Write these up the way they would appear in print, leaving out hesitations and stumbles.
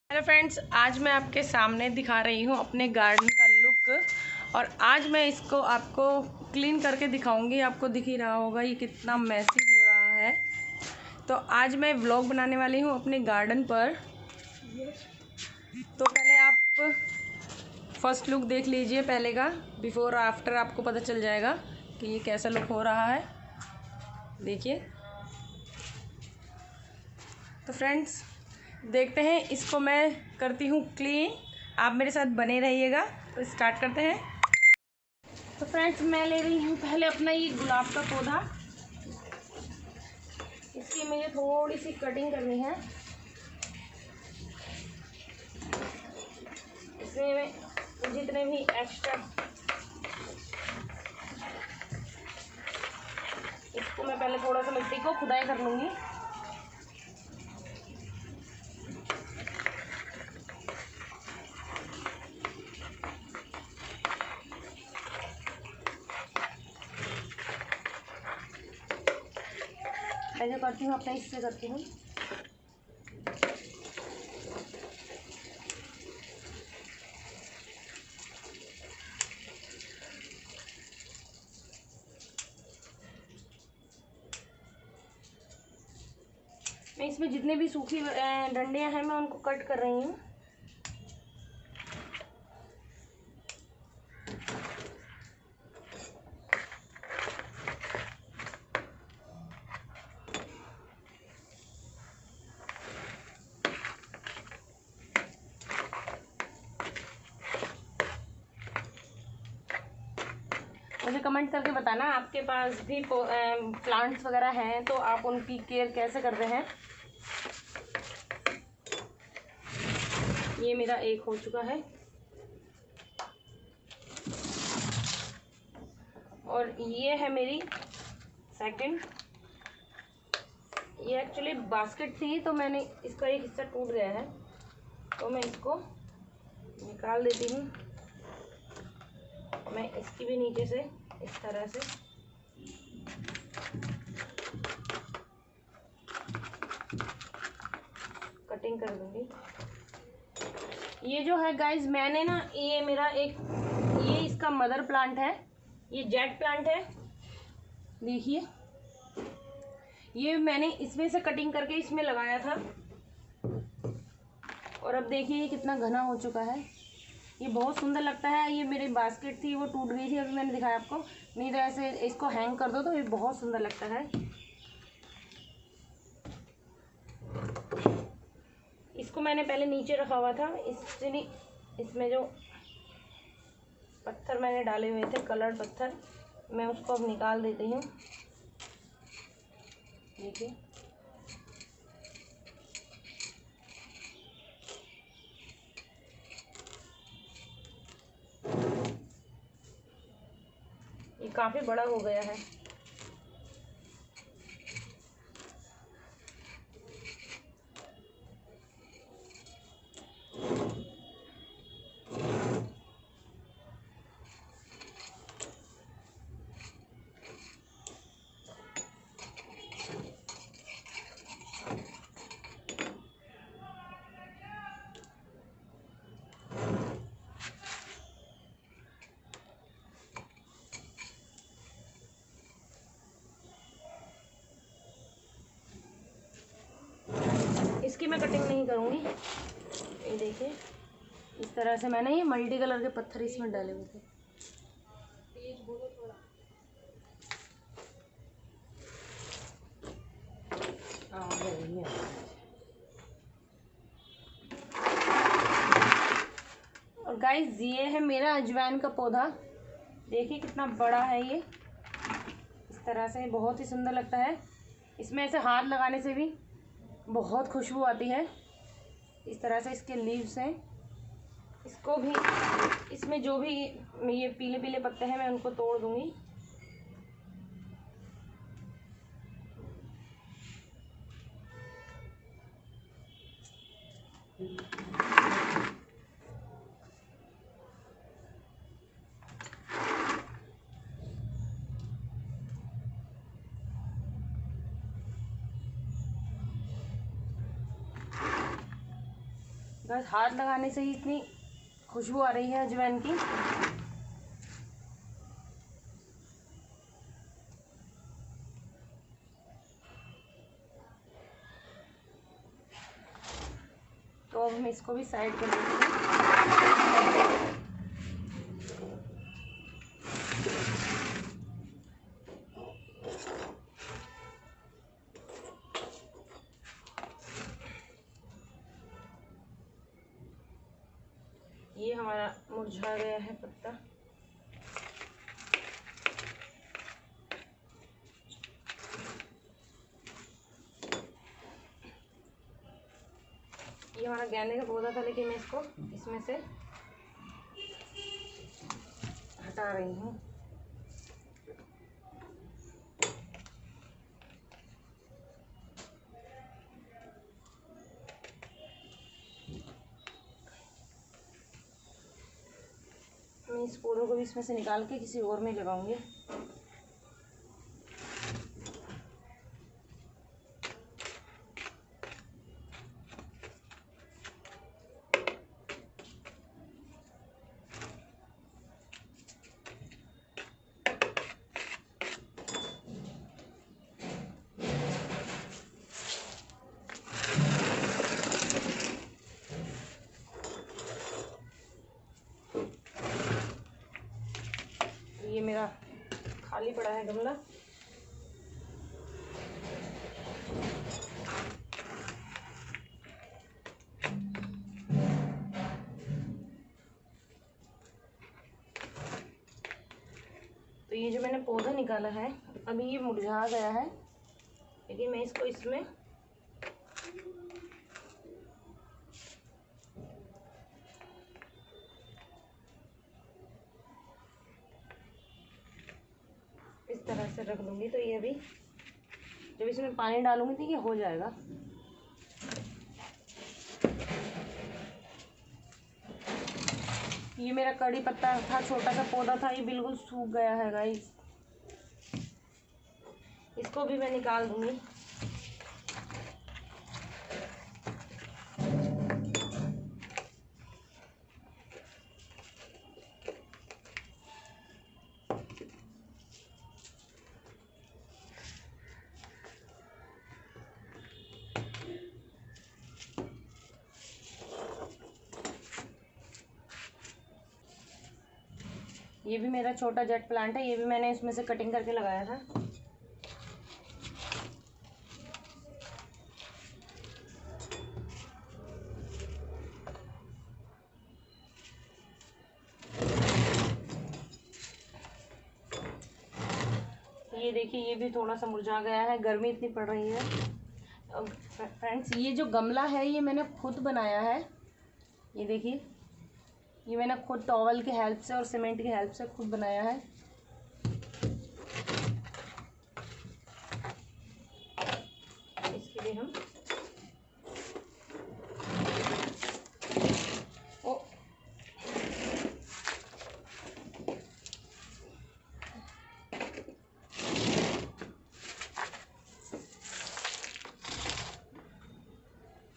Hello friends, आज मैं आपके सामने दिखा रही हूँ अपने गार्डन का लुक। और आज मैं इसको आपको क्लीन करके दिखाऊंगी। आपको दिख ही रहा होगा ये कितना मैसी हो रहा है। तो आज मैं व्लॉग बनाने वाली हूँ अपने गार्डन पर। तो पहले आप फर्स्ट लुक देख लीजिए पहले का। बिफोर आफ्टर आपको पता चल जाएगा कि ये कैसा लुक हो रहा है। देखिए। तो फ्रेंड्स देखते हैं, इसको मैं करती हूँ क्लीन। आप मेरे साथ बने रहिएगा। तो स्टार्ट करते हैं। तो फ्रेंड्स मैं ले रही हूँ पहले अपना ये गुलाब का पौधा। इसकी मुझे थोड़ी सी कटिंग करनी है। इसमें मैं जितने भी एक्स्ट्रा, इसको मैं पहले थोड़ा सा मिट्टी को खुदाई कर लूँगी। मैं जो करती हूँ अपने इससे करती हूँ। मैं इसमें जितने भी सूखी डंडियाँ हैं मैं उनको कट कर रही हूँ। मुझे कमेंट करके बताना आपके पास भी प्लांट्स वगैरह हैं तो आप उनकी केयर कैसे करते हैं। ये मेरा एक हो चुका है और ये है मेरी सेकंड। ये एक्चुअली बास्केट थी तो मैंने इसका एक हिस्सा टूट गया है तो मैं इसको निकाल देती हूँ। मैं इसकी भी नीचे से इस तरह से कटिंग कर दूंगी। ये जो है गाइस, मैंने ना ये मेरा एक ये इसका मदर प्लांट है। ये जेट प्लांट है। देखिए ये मैंने इसमें से कटिंग करके इसमें लगाया था और अब देखिए ये कितना घना हो चुका है। ये बहुत सुंदर लगता है। ये मेरी बास्केट थी वो टूट गई थी, अभी मैंने दिखाया आपको। नहीं तो ऐसे इसको हैंग कर दो तो ये बहुत सुंदर लगता है। इसको मैंने पहले नीचे रखा हुआ था, इसलिए इसमें जो पत्थर मैंने डाले हुए थे, कलर्ड पत्थर, मैं उसको अब निकाल देती हूँ। देखिए ये काफ़ी बड़ा हो गया है। इसकी मैं कटिंग नहीं करूँगी। ये देखिए इस तरह से मैंने ये मल्टी कलर के पत्थर इसमें डाले हुए थे। और गाइस ये है मेरा अजवाइन का पौधा। देखिए कितना बड़ा है ये। इस तरह से बहुत ही सुंदर लगता है। इसमें ऐसे हाथ लगाने से भी बहुत खुशबू आती है। इस तरह से इसके लीव्स हैं। इसको भी, इसमें जो भी ये पीले पीले पत्ते हैं मैं उनको तोड़ दूंगी। बस हाथ लगाने से ही इतनी खुशबू आ रही है अजवाइन की। तो अब हम इसको भी साइड कर देते हैं। ये हमारा मुरझा गया है पत्ता। ये हमारा गेंदे का पौधा था, लेकिन मैं इसको इसमें से हटा रही हूँ। मैं इस पौधों को भी इसमें से निकाल के किसी और में लगाऊंगी। ये मेरा खाली पड़ा है गमला। तो ये जो मैंने पौधा निकाला है, अभी ये मुरझा गया है, लेकिन मैं इसको इसमें इस तरह से रख दूंगी। तो ये अभी जब इसमें पानी डालूंगी तो ये हो जाएगा। ये मेरा कड़ी पत्ता था, छोटा सा पौधा था, ये बिल्कुल सूख गया है गाइस। इसको भी मैं निकाल दूंगी। ये भी मेरा छोटा जेट प्लांट है, ये भी मैंने इसमें से कटिंग करके लगाया था। ये देखिए, ये भी थोड़ा सा मुरझा गया है, गर्मी इतनी पड़ रही है। फ्रेंड्स, ये जो गमला है ये मैंने खुद बनाया है। ये देखिए, ये मैंने खुद टॉवल की हेल्प से और सीमेंट की हेल्प से खुद बनाया है। इसके लिए हम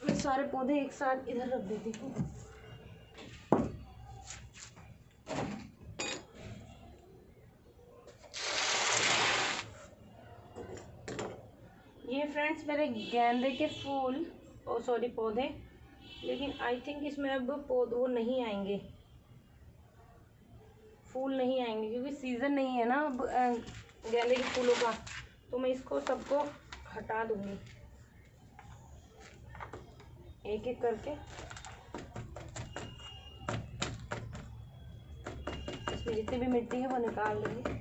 मैं सारे पौधे एक साथ इधर रख देती हूँ। ये फ्रेंड्स मेरे गेंदे के फूल, सॉरी पौधे, लेकिन आई थिंक इसमें अब वो नहीं आएंगे, फूल नहीं आएंगे, क्योंकि सीज़न नहीं है ना अब गेंदे के फूलों का। तो मैं इसको सबको हटा दूंगी एक एक करके। इसमें जितनी भी मिट्टी है वो निकाल लेंगे।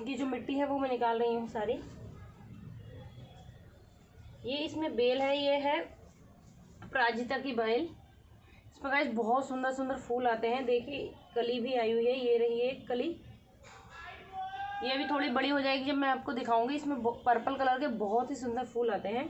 ये जो मिट्टी है वो मैं निकाल रही हूँ सारी। ये इसमें बेल है, ये है अपराजिता की बेल। इसमें गाइस बहुत सुंदर सुंदर फूल आते हैं। देखिए कली भी आई हुई है, ये रही है कली। ये भी थोड़ी बड़ी हो जाएगी जब मैं आपको दिखाऊंगी। इसमें पर्पल कलर के बहुत ही सुंदर फूल आते हैं।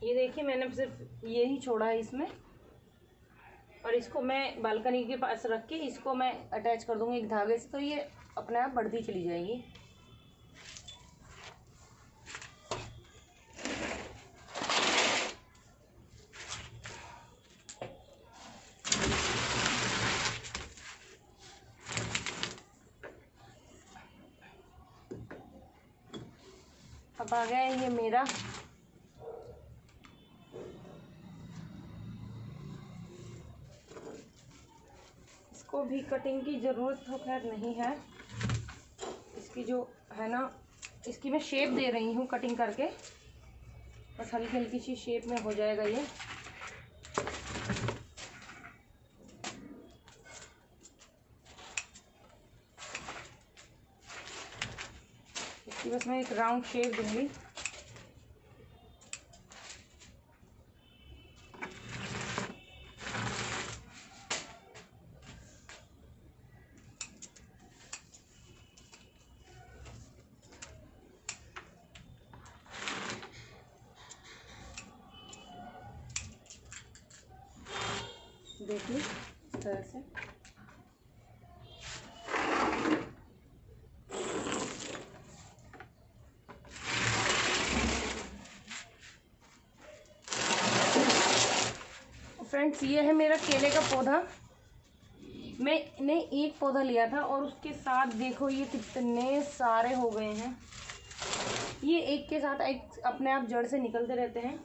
ये देखिए मैंने सिर्फ ये ही छोड़ा है इसमें, और इसको मैं बालकनी के पास रख के इसको मैं अटैच कर दूंगी एक धागे से, तो ये अपने आप बढ़ती चली जाएगी। अब आ गया है ये मेरा इसको भी कटिंग की ज़रूरत तो खैर नहीं है। इसकी जो है ना, इसकी मैं शेप दे रही हूँ कटिंग करके, बस हल्की हल्की सी शेप में हो जाएगा ये। इसकी बस मैं एक राउंड शेप दूंगी। देखिए इस तरह से फ्रेंड्स, ये है मेरा केले का पौधा। मैंने एक पौधा लिया था और उसके साथ देखो ये कितने सारे हो गए हैं। ये एक के साथ एक अपने आप जड़ से निकलते रहते हैं,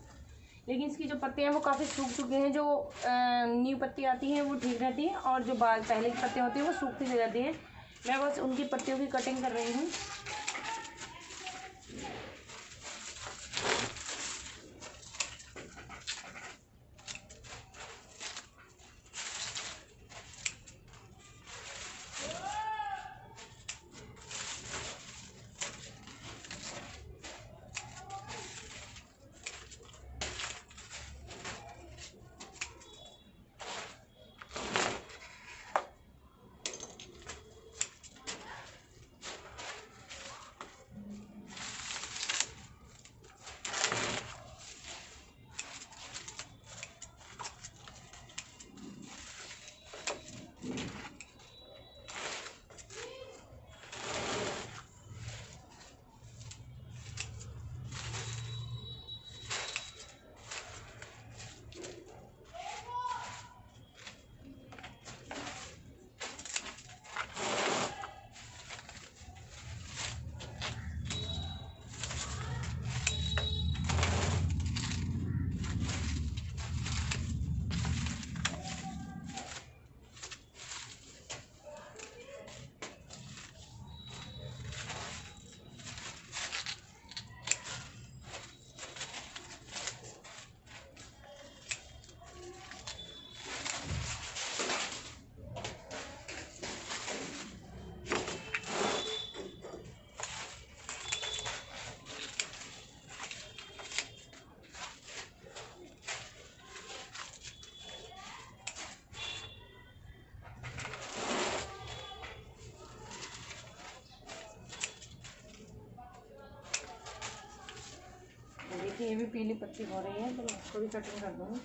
लेकिन इसकी जो पत्तियां हैं वो काफ़ी सूख चुके हैं। जो न्यू पत्ती आती हैं वो ठीक रहती हैं, और जो बाद पहले की पत्तियां होती हैं वो सूखती चली जाती हैं। मैं बस उनकी पत्तियों की कटिंग कर रही हूँ। देखिए ये भी पीली पत्ती हो रही है, तो मैं इसको भी कटिंग कर दूँगी।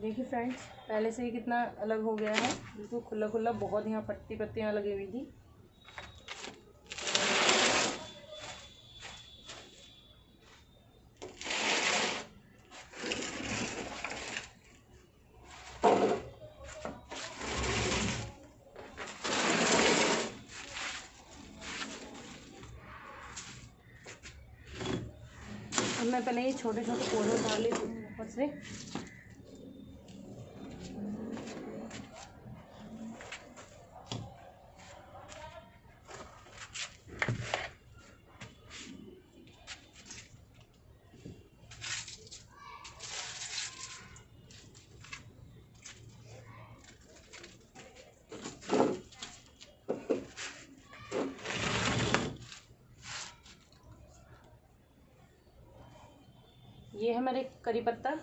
देखिए फ्रेंड्स, पहले से ही कितना अलग हो गया है, बिल्कुल खुला खुला। बहुत यहाँ पत्ती पत्तियाँ लगी हुई थी। अब मैं पहले ये छोटे छोटे पौधे उतार लेती हूँ ऊपर से। ये है हमारे करी पत्ता।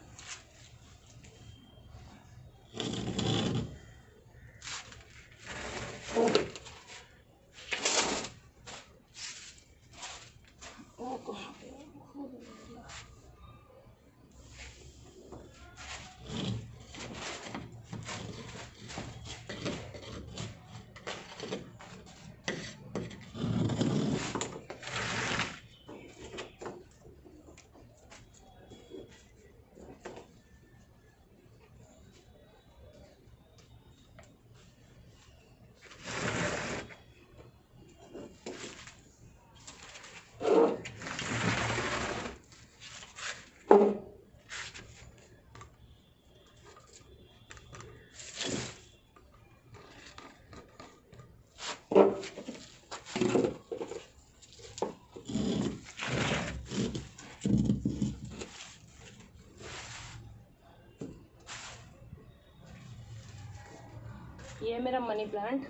ये है मेरा मनी प्लांट।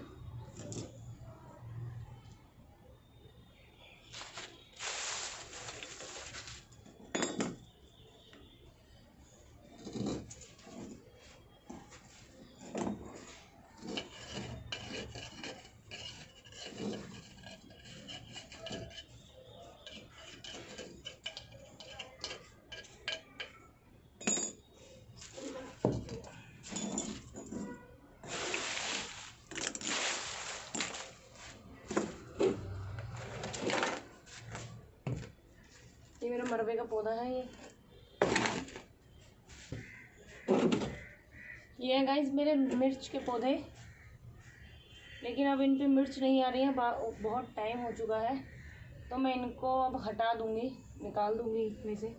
ये मेरा मरवे का पौधा है। ये है गाइस मेरे मिर्च के पौधे, लेकिन अब इन पे मिर्च नहीं आ रही है। बहुत टाइम हो चुका है, तो मैं इनको अब हटा दूंगी, निकाल दूंगी इसमें से।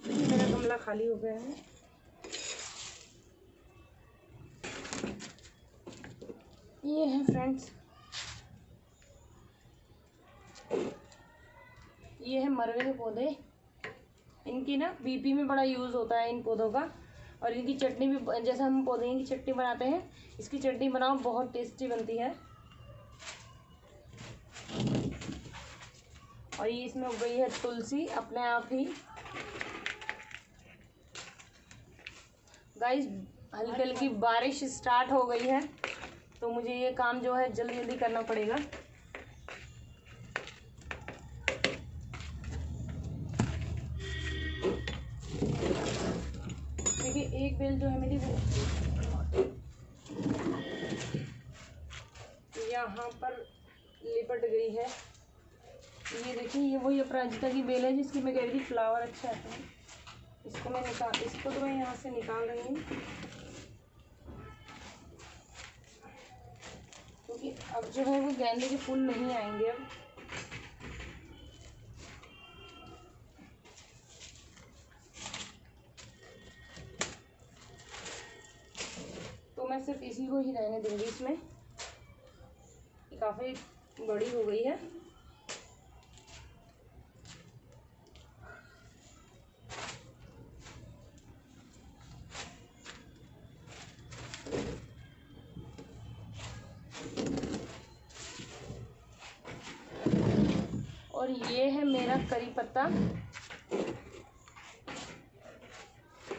मेरा गमला खाली हो गया है। ये है फ्रेंड्स, ये है मरवे के पौधे। इनकी ना बीपी में बड़ा यूज़ होता है इन पौधों का। और इनकी चटनी भी, जैसे हम पौधे की चटनी बनाते हैं, इसकी चटनी बनाओ, बहुत टेस्टी बनती है। और ये इसमें उग गई है तुलसी अपने आप ही। गाइस, हल्की हल्की बारिश स्टार्ट हो गई है, तो मुझे ये काम जो है जल्दी जल्दी करना पड़ेगा। देखिए, एक बेल जो है मेरी वो यहाँ पर लिपट गई है। ये देखिए, ये वही अपराजिता की बेल है जिसकी मैं कह रही थी फ्लावर अच्छे आते हैं। इसको तो मैं यहाँ से निकाल रही हूँ, क्योंकि अब जो है वो गेंदे के फूल नहीं आएंगे अब। मैं सिर्फ इसी को ही रहने दूँगी इसमें। ये काफ़ी बड़ी हो गई है। और ये है मेरा करी पत्ता।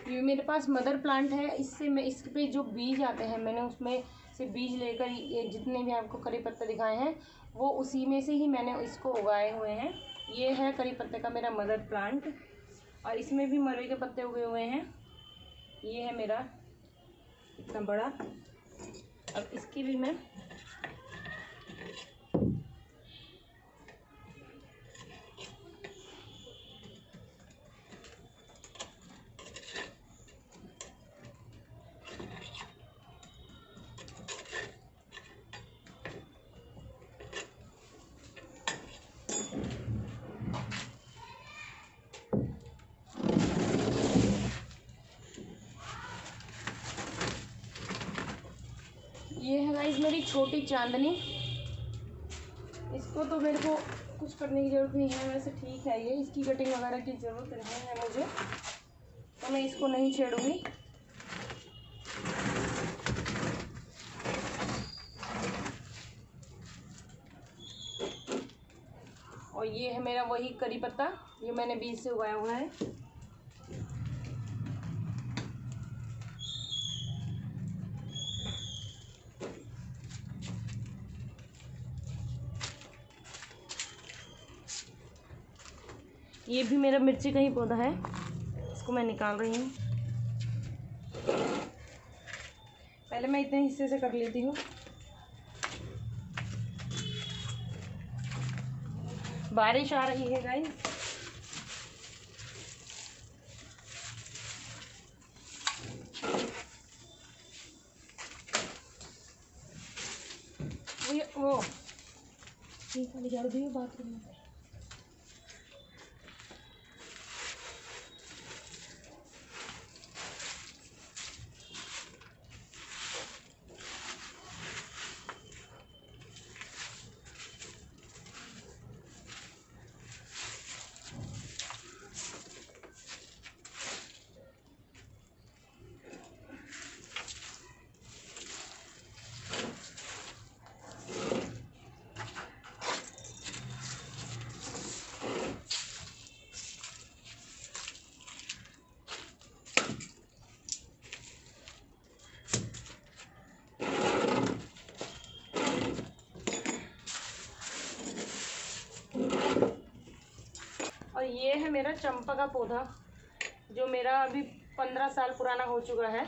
ये मेरे पास मदर प्लांट है। इससे मैं इस पे जो बीज आते हैं मैंने उसमें से बीज लेकर ये जितने भी आपको करी पत्ता दिखाए हैं वो उसी में से ही मैंने इसको उगाए हुए हैं। ये है करी पत्ते का मेरा मदर प्लांट और इसमें भी मरवे के पत्ते उगे हुए हैं। ये है मेरा इतना बड़ा। अब इसकी भी मैं ये है गाइस मेरी छोटी चांदनी। इसको तो मेरे को कुछ करने की ज़रूरत नहीं है, वैसे ठीक है। ये इसकी कटिंग वगैरह की ज़रूरत नहीं है मुझे, तो मैं इसको नहीं छेड़ूंगी। और ये है मेरा वही करी पत्ता जो मैंने बीज से उगाया हुआ है। ये भी मेरा मिर्ची का ही पौधा है, इसको मैं निकाल रही हूँ। पहले मैं इतने हिस्से से कर लेती हूँ। बारिश आ रही है गाइस। वो ठीक है, झाड़ू दियो बाथरूम में। और ये है मेरा चंपा का पौधा जो मेरा अभी 15 साल पुराना हो चुका है।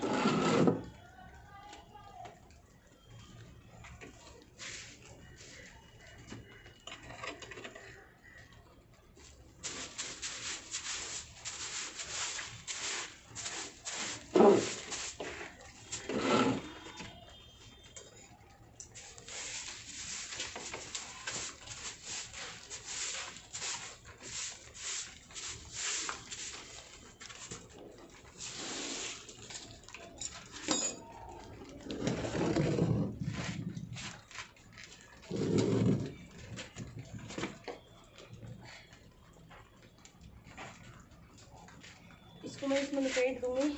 इसको मैं इसमें लपेट दूंगी।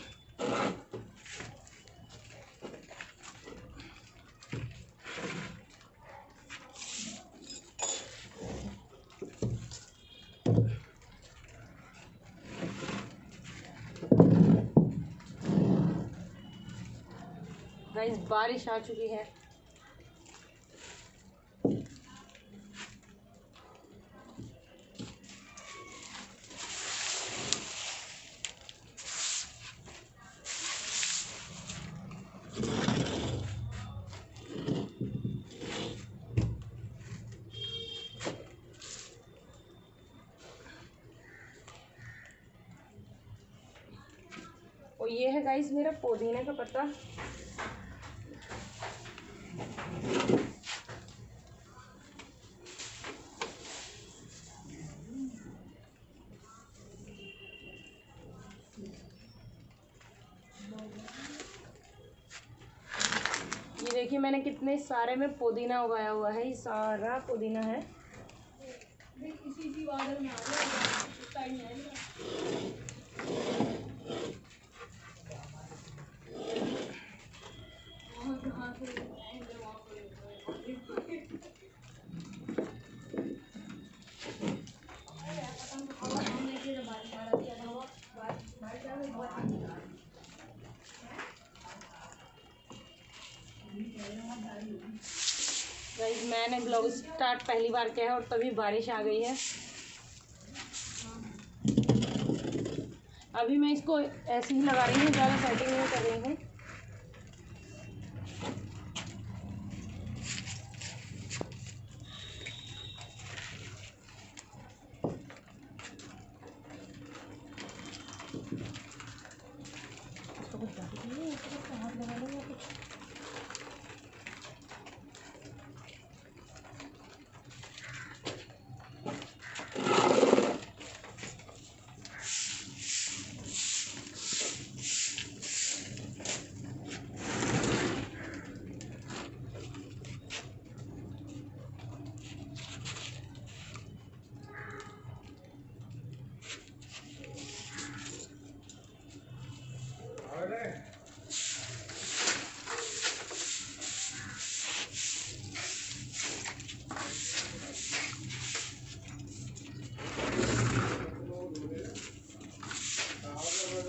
गाइस बारिश आ चुकी है। और ये है गाइस मेरा पुदीने का पत्ता। देखिए मैंने कितने सारे में पुदीना उगाया हुआ है, ये सारा पुदीना है। गाइस मैंने ब्लॉग स्टार्ट पहली बार किया है और तभी बारिश आ गई है। अभी मैं इसको ऐसे ही लगा रही हूँ, ज़्यादा सेटिंग नहीं कर रही हूँ। इसको कुछ बात नहीं है, इसको हाथ लगा लो या कुछ।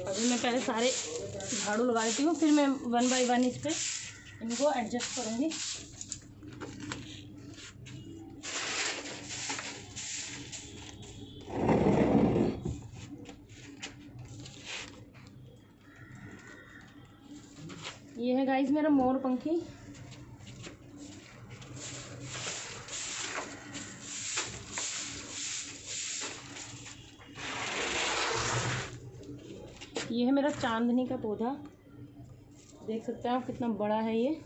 अभी मैं पहले सारे झाड़ू लगा देती हूँ, फिर मैं 1 बाय 1 इस पर इनको एडजस्ट करूँगी। ये है गाइस मेरा मोर पंखी। ये है मेरा चांदनी का पौधा, देख सकते हैं आप कितना बड़ा है ये।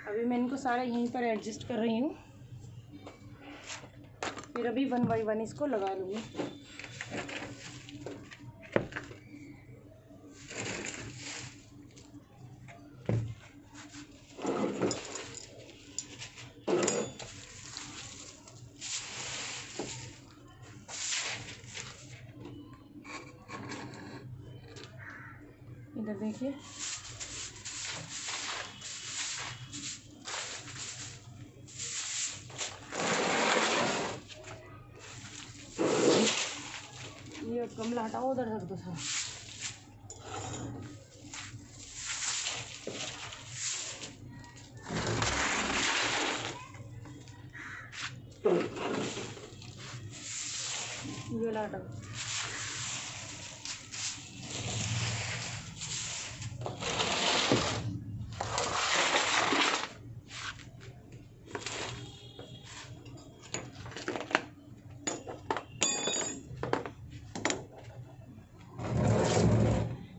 अभी मैं इनको सारा यहीं पर एडजस्ट कर रही हूँ, फिर अभी 1 बाय 1 इसको लगा लूँगी। इधर देखिए, ये गमला हटाओ, उधर रख दो सब। ये ला हटाओ।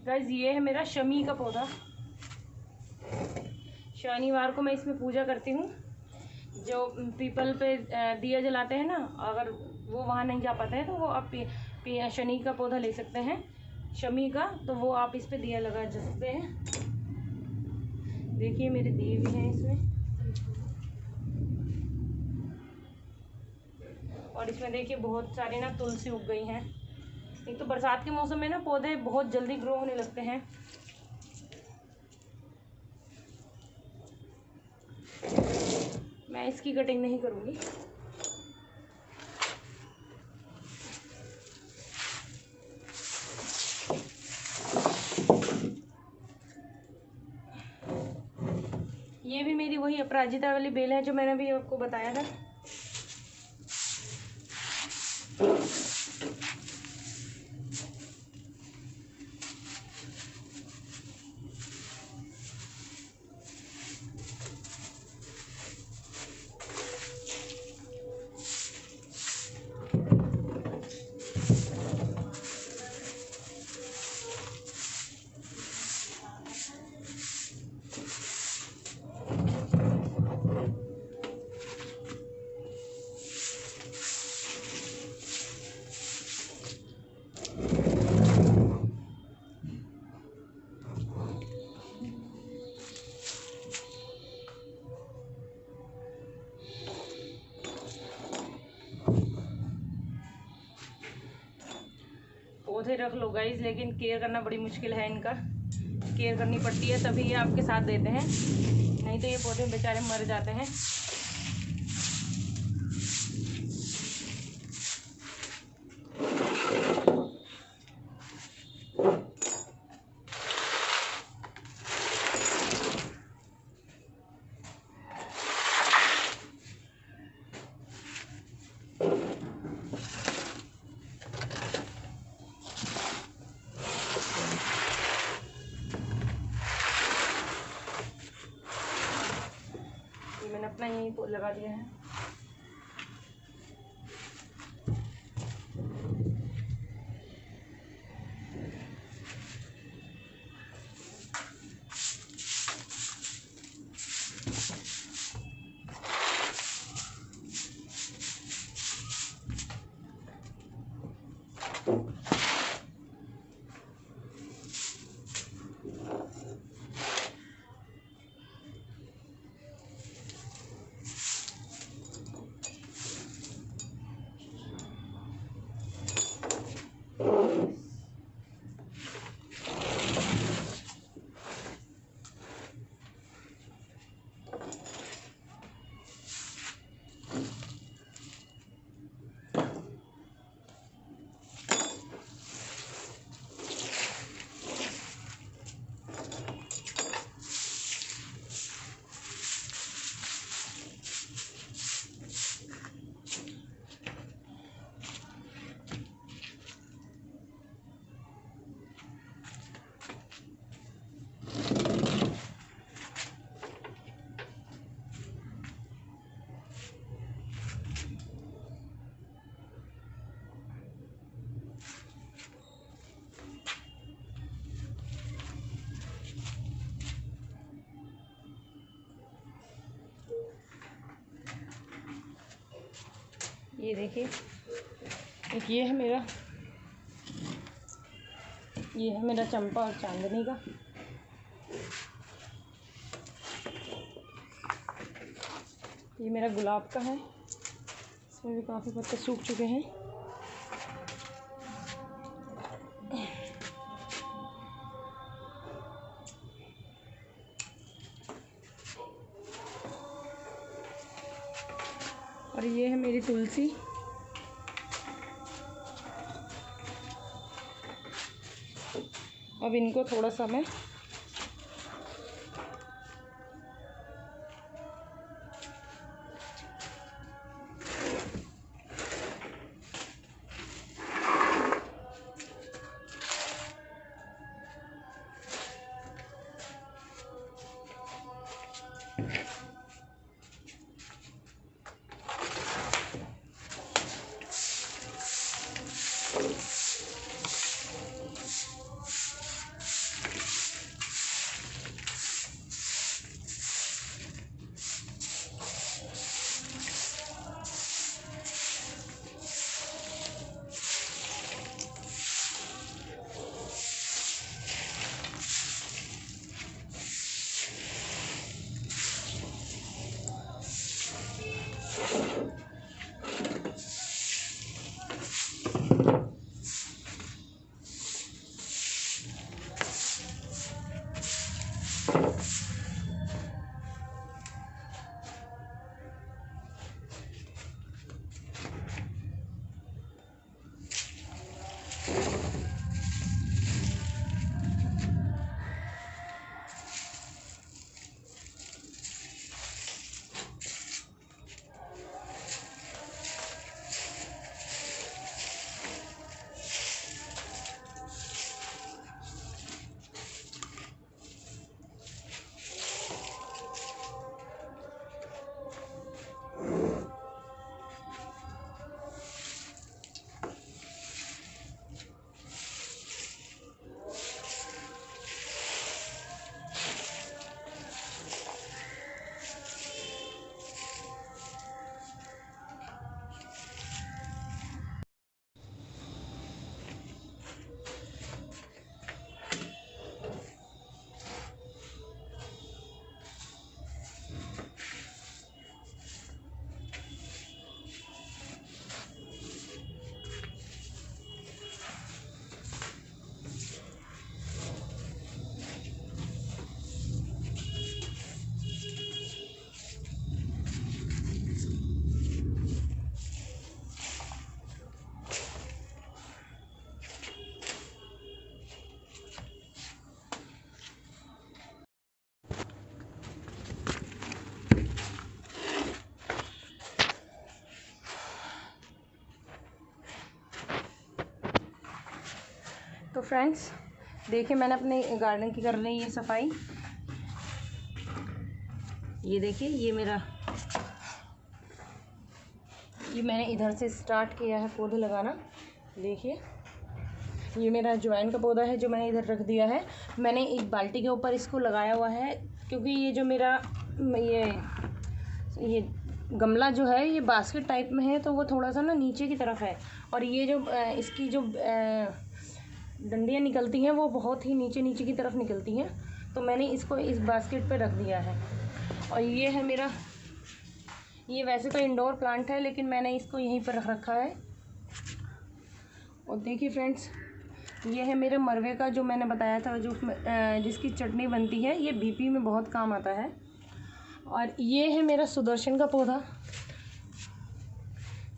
गाइस ये है मेरा शमी का पौधा। शनिवार को मैं इसमें पूजा करती हूँ। जो पीपल पे दिया जलाते हैं ना, अगर वो वहाँ नहीं जा पाते हैं तो वो आप शनि का पौधा ले सकते हैं, शमी का, तो वो आप इस पे दिया लगा सकते हैं। देखिए मेरे दिए भी हैं इसमें, और इसमें देखिए बहुत सारी ना तुलसी उग गई हैं। एक तो बरसात के मौसम में ना पौधे बहुत जल्दी ग्रो होने लगते हैं। मैं इसकी कटिंग नहीं करूँगी। ये भी मेरी वही अपराजिता वाली बेल है जो मैंने अभी आपको बताया था। रख लो गाइस, लेकिन केयर करना बड़ी मुश्किल है। इनका केयर करनी पड़ती है, तभी ये आपके साथ देते हैं, नहीं तो ये पौधे बेचारे मर जाते हैं। मैंने अपना यहीं लगा दिया है। ये देखिए, एक ये है मेरा चंपा और चांदनी का। ये मेरा गुलाब का है, इसमें भी काफ़ी पत्ते सूख चुके हैं। और ये है मेरी तुलसी। अब इनको थोड़ा सा मैं फ्रेंड्स देखिए, मैंने अपने गार्डन की कर ली ये सफाई। ये देखिए, ये मैंने इधर से स्टार्ट किया है पौधे लगाना। देखिए, ये मेरा अजवाइन का पौधा है जो मैंने इधर रख दिया है। मैंने एक बाल्टी के ऊपर इसको लगाया हुआ है, क्योंकि ये जो मेरा ये गमला जो है ये बास्केट टाइप में है, तो वो थोड़ा सा ना नीचे की तरफ है, और ये जो इसकी जो डंडियाँ निकलती हैं वो बहुत ही नीचे की तरफ निकलती हैं, तो मैंने इसको इस बास्केट पे रख दिया है। और ये है मेरा, ये वैसे तो इंडोर प्लांट है, लेकिन मैंने इसको यहीं पर रख रखा है। और देखिए फ्रेंड्स, ये है मेरे मरवे का, जो मैंने बताया था, जो जिसकी चटनी बनती है, ये बीपी में बहुत काम आता है। और ये है मेरा सुदर्शन का पौधा।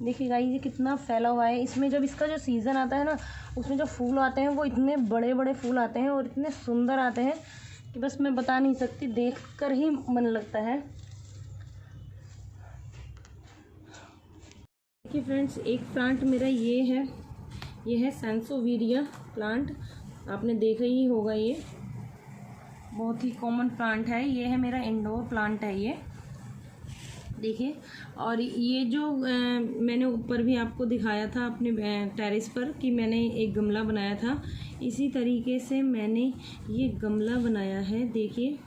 देखिए गाइस, ये कितना फैला हुआ है। इसमें जब इसका जो सीज़न आता है ना, उसमें जो फूल आते हैं वो इतने बड़े बड़े फूल आते हैं और इतने सुंदर आते हैं कि बस मैं बता नहीं सकती, देखकर ही मन लगता है। देखिए फ्रेंड्स, एक प्लांट मेरा ये है सैंसोविरिया प्लांट। आपने देखा ही होगा, ये बहुत ही कॉमन प्लांट है। ये है मेरा इंडोर प्लांट है ये, देखिए। और ये जो मैंने ऊपर भी आपको दिखाया था अपने टेरेस पर कि मैंने एक गमला बनाया था, इसी तरीके से मैंने ये गमला बनाया है। देखिए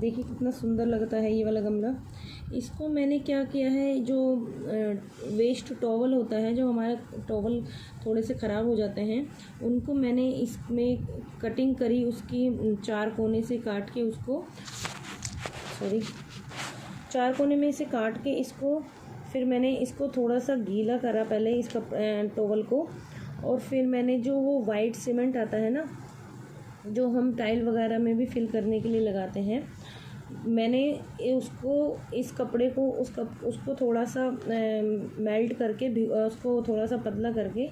कितना सुंदर लगता है ये वाला गमला। इसको मैंने क्या किया है, जो वेस्ट टॉवल होता है, जो हमारा टॉवल थोड़े से ख़राब हो जाते हैं, उनको मैंने इसमें कटिंग करी, उसकी 4 कोने से काट के उसको 4 कोने में इसे काट के इसको, फिर मैंने इसको थोड़ा सा गीला करा पहले इसका टॉवल को, और फिर मैंने जो वो वाइट सीमेंट आता है ना, जो हम टाइल वगैरह में भी फिल करने के लिए लगाते हैं, मैंने उसको इस कपड़े को उसको थोड़ा सा मेल्ट करके उसको थोड़ा सा पतला करके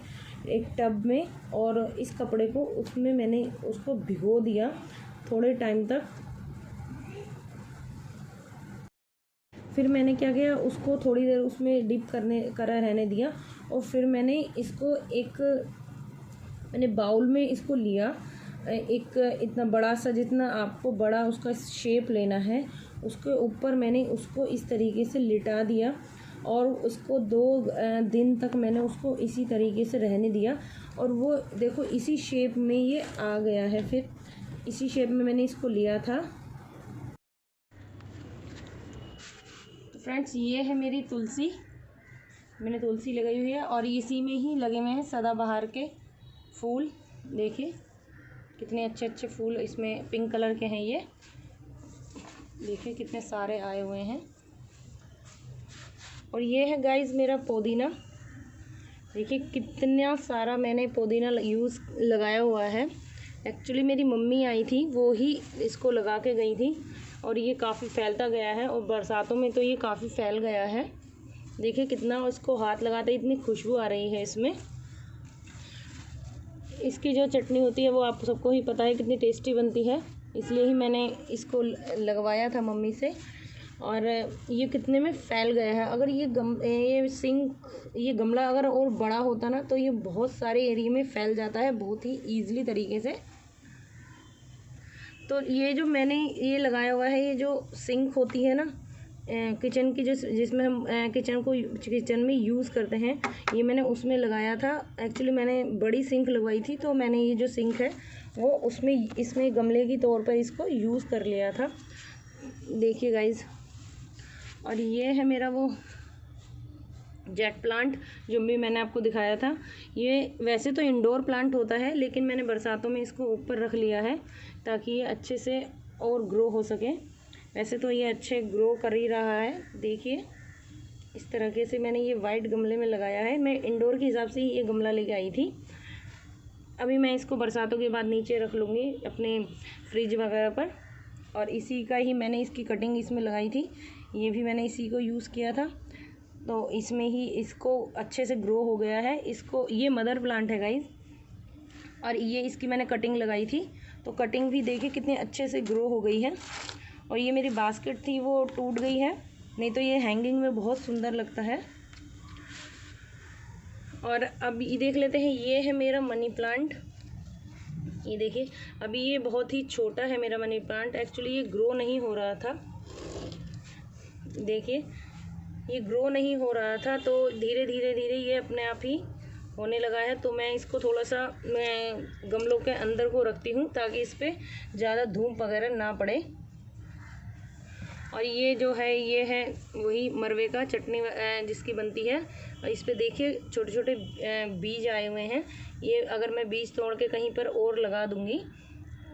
एक टब में, और इस कपड़े को उसमें मैंने उसको भिगो दिया थोड़े टाइम तक। फिर मैंने क्या किया, उसको थोड़ी देर उसमें डिप करा रहने दिया, और फिर मैंने इसको मैंने बाउल में इसको लिया, एक इतना बड़ा सा, जितना आपको बड़ा उसका शेप लेना है, उसके ऊपर मैंने उसको इस तरीके से लिटा दिया, और उसको 2 दिन तक मैंने उसको इसी तरीके से रहने दिया, और वो देखो इसी शेप में ये आ गया है। फिर इसी शेप में मैंने इसको लिया था। तो फ्रेंड्स, ये है मेरी तुलसी, मैंने तुलसी लगाई हुई है, और इसी में ही लगे हुए हैं सदाबहार के फूल। देखिए कितने अच्छे अच्छे फूल इसमें पिंक कलर के हैं। ये देखिए कितने सारे आए हुए हैं। और ये है गाइस मेरा पुदीना। देखिए कितना सारा मैंने पुदीना लगाया हुआ है। एक्चुअली मेरी मम्मी आई थी, वो ही इसको लगा के गई थी, और ये काफ़ी फैलता गया है, और बरसातों में तो ये काफ़ी फैल गया है। देखिए कितना इसको हाथ लगाते इतनी खुशबू आ रही है इसमें। इसकी जो चटनी होती है वो आप सबको ही पता है कितनी टेस्टी बनती है, इसलिए ही मैंने इसको लगवाया था मम्मी से। और ये कितने में फैल गया है। अगर ये गमला अगर और बड़ा होता ना, तो ये बहुत सारे एरिया में फैल जाता है बहुत ही ईज़िली तरीके से। तो ये जो मैंने ये लगाया हुआ है, ये जो सिंक होती है ना किचन की, जिसमें हम किचन में यूज़ करते हैं, ये मैंने उसमें लगाया था। एक्चुअली मैंने बड़ी सिंक लगवाई थी, तो मैंने ये जो सिंक है वो इसमें गमले की तौर पर इसको यूज़ कर लिया था। देखिए गाइज़, और ये है मेरा वो जेट प्लांट जो भी मैंने आपको दिखाया था। ये वैसे तो इंडोर प्लांट होता है, लेकिन मैंने बरसातों में इसको ऊपर रख लिया है ताकि ये अच्छे से और ग्रो हो सके। वैसे तो ये अच्छे ग्रो कर ही रहा है। देखिए इस तरीके से मैंने ये वाइट गमले में लगाया है। मैं इंडोर के हिसाब से ही ये गमला लेके आई थी। अभी मैं इसको बरसातों के बाद नीचे रख लूँगी अपने फ्रिज वगैरह पर, और इसी का ही मैंने इसकी कटिंग इसमें लगाई थी। ये भी मैंने इसी को यूज़ किया था, तो इसमें ही इसको अच्छे से ग्रो हो गया है। ये मदर प्लांट है गाइस, और ये इसकी मैंने कटिंग लगाई थी, तो कटिंग भी देखिए कितने अच्छे से ग्रो हो गई है। और ये मेरी बास्केट थी वो टूट गई है, नहीं तो ये हैंगिंग में बहुत सुंदर लगता है। और अब ये देख लेते हैं, ये है मेरा मनी प्लांट। ये देखिए, अभी ये बहुत ही छोटा है मेरा मनी प्लांट। एक्चुअली ये ग्रो नहीं हो रहा था, देखिए ये ग्रो नहीं हो रहा था, तो धीरे धीरे धीरे ये अपने आप ही होने लगा है। तो मैं इसको थोड़ा सा मैं गमलों के अंदर को रखती हूँ ताकि इस पर ज़्यादा धूप वगैरह ना पड़े। और ये जो है ये है वही मरवे का चटनी जिसकी बनती है। और इस पे देखिए छोटे छोटे बीज आए हुए हैं। ये अगर मैं बीज तोड़ के कहीं पर और लगा दूँगी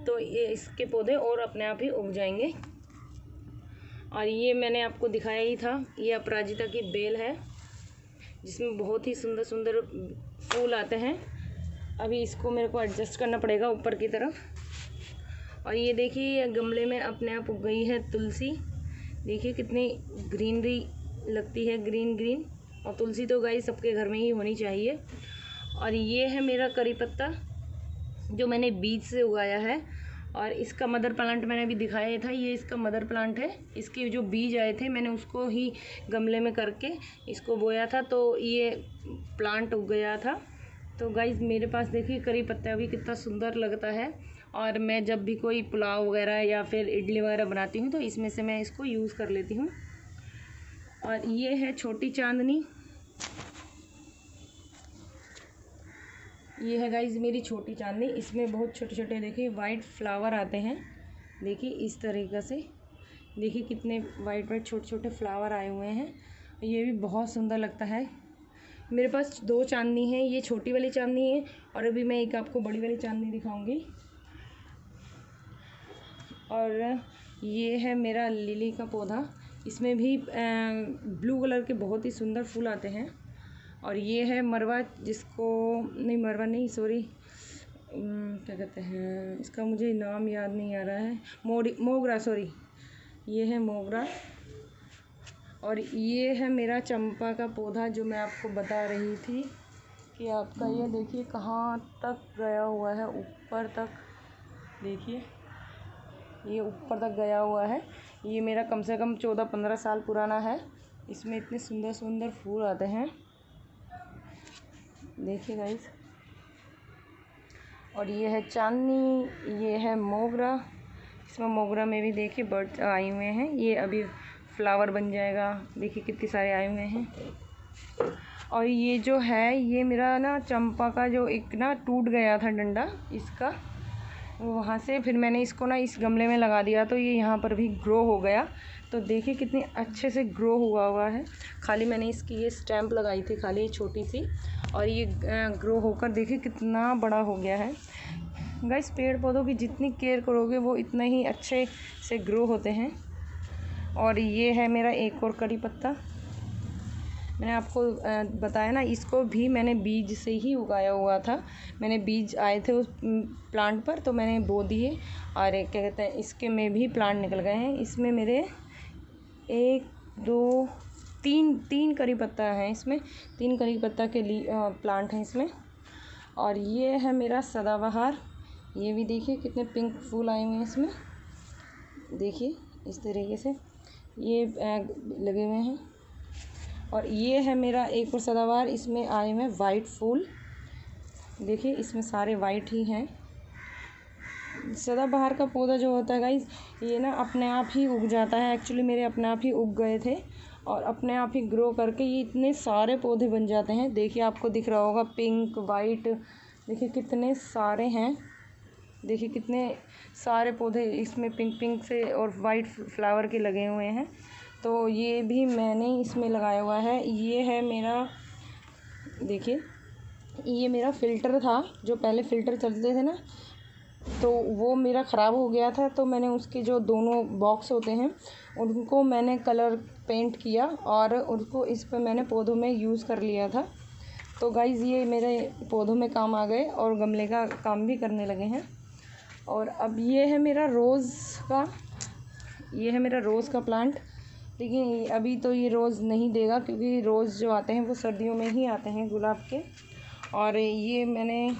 तो ये इसके पौधे और अपने आप ही उग जाएंगे। और ये मैंने आपको दिखाया ही था, ये अपराजिता की बेल है जिसमें बहुत ही सुंदर सुंदर फूल आते हैं। अभी इसको मेरे को एडजस्ट करना पड़ेगा ऊपर की तरफ। और ये देखिए ये गमले में अपने आप उग गई है तुलसी। देखिए कितनी ग्रीनरी लगती है, ग्रीन ग्रीन। और तुलसी तो गाइस सबके घर में ही होनी चाहिए। और ये है मेरा करी पत्ता जो मैंने बीज से उगाया है। और इसका मदर प्लांट मैंने अभी दिखाया था, ये इसका मदर प्लांट है। इसके जो बीज आए थे मैंने उसको ही गमले में करके इसको बोया था, तो ये प्लांट उग गया था। तो गाइस मेरे पास देखिए करी पत्ता भी कितना सुंदर लगता है। और मैं जब भी कोई पुलाव वगैरह या फिर इडली वगैरह बनाती हूँ तो इसमें से मैं इसको यूज़ कर लेती हूँ। और ये है छोटी चांदनी, ये है गाइज मेरी छोटी चांदनी। इसमें बहुत छोटे छोटे देखिए वाइट फ्लावर आते हैं। देखिए इस तरीक़े से, देखिए कितने वाइट वाइट छोटे छोटे फ्लावर आए हुए हैं। ये भी बहुत सुंदर लगता है। मेरे पास 2 चांदनी है, ये छोटी वाली चांदनी है और अभी मैं एक आपको बड़ी वाली चांदनी दिखाऊंगी। और ये है मेरा लिली का पौधा, इसमें भी ब्लू कलर के बहुत ही सुंदर फूल आते हैं। और ये है मरवा, जिसको नहीं मरवा नहीं सॉरी क्या कहते हैं इसका, मुझे नाम याद नहीं आ रहा है, मोगरा सॉरी, ये है मोगरा। और ये है मेरा चंपा का पौधा जो मैं आपको बता रही थी कि आपका ये देखिए कहाँ तक गया हुआ है, ऊपर तक। देखिए ये ऊपर तक गया हुआ है। ये मेरा कम से कम 14-15 साल पुराना है। इसमें इतने सुंदर सुंदर फूल आते हैं, देखिए गाइस। और ये है चांदनी, ये है मोगरा। इसमें मोगरा में भी देखिए बर्ड्स आए हुए हैं, ये अभी फ्लावर बन जाएगा। देखिए कितने सारे आए हुए हैं। और ये जो है ये मेरा ना चंपा का जो एक ना टूट गया था डंडा इसका, वहाँ से फिर मैंने इसको ना इस गमले में लगा दिया तो ये यहाँ पर भी ग्रो हो गया। तो देखिए कितनी अच्छे से ग्रो हुआ है। खाली मैंने इसकी ये स्टैम्प लगाई थी खाली छोटी सी, और ये ग्रो होकर देखिए कितना बड़ा हो गया है। गाइस पेड़ पौधों की जितनी केयर करोगे वो इतना ही अच्छे से ग्रो होते हैं। और ये है मेरा एक और करी पत्ता, मैंने आपको बताया ना, इसको भी मैंने बीज से ही उगाया हुआ था। मैंने बीज आए थे उस प्लांट पर तो मैंने बो दिए, और क्या कहते हैं इसके में भी प्लांट निकल गए हैं। इसमें मेरे 1 2 3 करी पत्ता हैं, इसमें 3 करी पत्ता के लिए प्लांट हैं इसमें। और ये है मेरा सदाबहार, ये भी देखिए कितने पिंक फूल आए हुए हैं इसमें। देखिए इस तरीके से ये लगे हुए हैं। और ये है मेरा एक और सदाबहार, इसमें आए हुए हैं वाइट फूल। देखिए इसमें सारे वाइट ही हैं। सदाबहार का पौधा जो होता है गाइस, ये ना अपने आप ही उग जाता है। एक्चुअली मेरे अपने आप ही उग गए थे और अपने आप ही ग्रो करके ये इतने सारे पौधे बन जाते हैं। देखिए आपको दिख रहा होगा पिंक वाइट, देखिए कितने सारे हैं। देखिए कितने सारे पौधे इसमें पिंक पिंक से और वाइट फ्लावर के लगे हुए हैं। तो ये भी मैंने इसमें लगाया हुआ है। ये है मेरा, देखिए ये मेरा फ़िल्टर था, जो पहले फ़िल्टर चलते थे ना, तो वो मेरा ख़राब हो गया था। तो मैंने उसके जो दोनों बॉक्स होते हैं उनको मैंने कलर पेंट किया और उनको इस पर मैंने पौधों में यूज़ कर लिया था। तो गाइज़ ये मेरे पौधों में काम आ गए और गमले का काम भी करने लगे हैं। और अब ये है मेरा रोज़ का, ये है मेरा रोज़ का प्लांट। लेकिन अभी तो ये रोज़ नहीं देगा क्योंकि रोज़ जो आते हैं वो सर्दियों में ही आते हैं गुलाब के। और ये मैंने,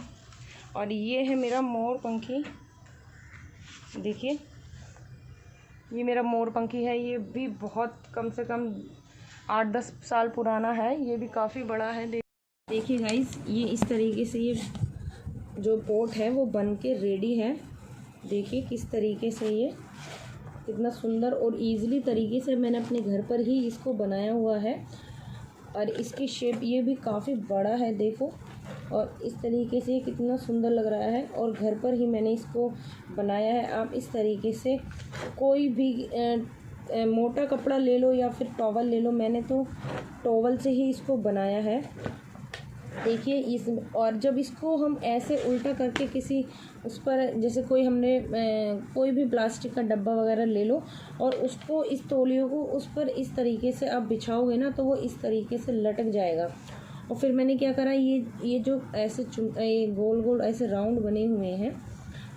और ये है मेरा मोरपंखी। देखिए ये मेरा मोरपंखी है, ये भी बहुत कम से कम 8-10 साल पुराना है, ये भी काफ़ी बड़ा है। देखिए गाइस, ये इस तरीके से ये जो पोट है वो बन के रेडी है। देखिए किस तरीके से ये कितना सुंदर और इजीली तरीके से मैंने अपने घर पर ही इसको बनाया हुआ है। और इसकी शेप ये भी काफ़ी बड़ा है देखो, और इस तरीके से कितना सुंदर लग रहा है। और घर पर ही मैंने इसको बनाया है। आप इस तरीके से कोई भी मोटा कपड़ा ले लो या फिर टॉवल ले लो, मैंने तो टॉवल से ही इसको बनाया है। देखिए इस, और जब इसको हम ऐसे उल्टा करके किसी उस पर, जैसे कोई हमने कोई भी प्लास्टिक का डब्बा वगैरह ले लो और उसको, इस तौलियों को उस पर इस तरीके से आप बिछाओगे ना तो वो इस तरीके से लटक जाएगा। और फिर मैंने क्या करा, ये जो ऐसे ये गोल गोल ऐसे राउंड बने हुए हैं